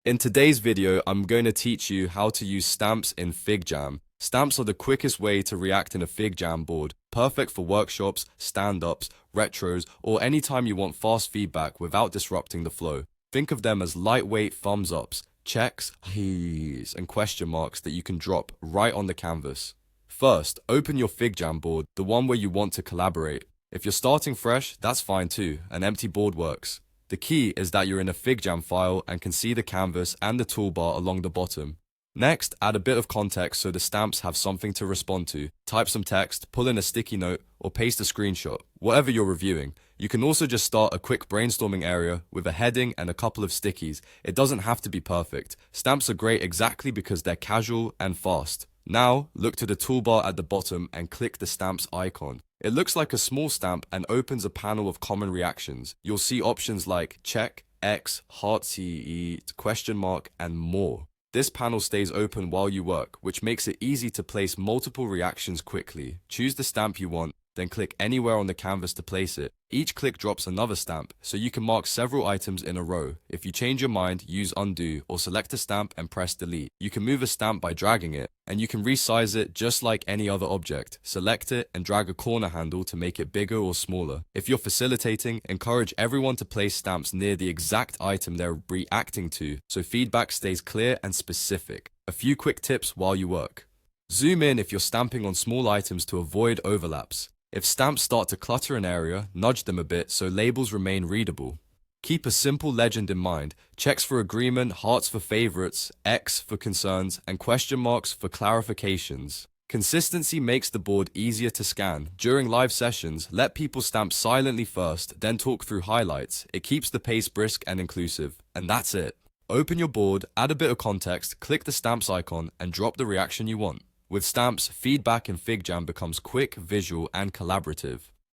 In today's video, I'm going to teach you how to use stamps in FigJam. Stamps are the quickest way to react in a FigJam board, perfect for workshops, stand-ups, retros, or anytime you want fast feedback without disrupting the flow. Think of them as lightweight thumbs-ups, checks, he's, and question marks that you can drop right on the canvas. First, open your FigJam board, the one where you want to collaborate. If you're starting fresh, that's fine too, an empty board works. The key is that you're in a FigJam file and can see the canvas and the toolbar along the bottom. Next, add a bit of context so the stamps have something to respond to. Type some text, pull in a sticky note, or paste a screenshot, whatever you're reviewing. You can also just start a quick brainstorming area with a heading and a couple of stickies. It doesn't have to be perfect. Stamps are great exactly because they're casual and fast. Now, look to the toolbar at the bottom and click the stamps icon. It looks like a small stamp and opens a panel of common reactions. You'll see options like check, X, heart CE, question mark, and more. This panel stays open while you work, which makes it easy to place multiple reactions quickly. Choose the stamp you want, then click anywhere on the canvas to place it. Each click drops another stamp, so you can mark several items in a row. If you change your mind, use undo, or select a stamp and press delete. You can move a stamp by dragging it, and you can resize it just like any other object. Select it and drag a corner handle to make it bigger or smaller. If you're facilitating, encourage everyone to place stamps near the exact item they're reacting to, so feedback stays clear and specific. A few quick tips while you work. Zoom in if you're stamping on small items to avoid overlaps. If stamps start to clutter an area, nudge them a bit so labels remain readable. Keep a simple legend in mind, checks for agreement, hearts for favorites, X for concerns, and question marks for clarifications. Consistency makes the board easier to scan. During live sessions, let people stamp silently first, then talk through highlights. It keeps the pace brisk and inclusive. And that's it. Open your board, add a bit of context, click the stamps icon, and drop the reaction you want. With stamps, feedback in FigJam becomes quick, visual, and collaborative.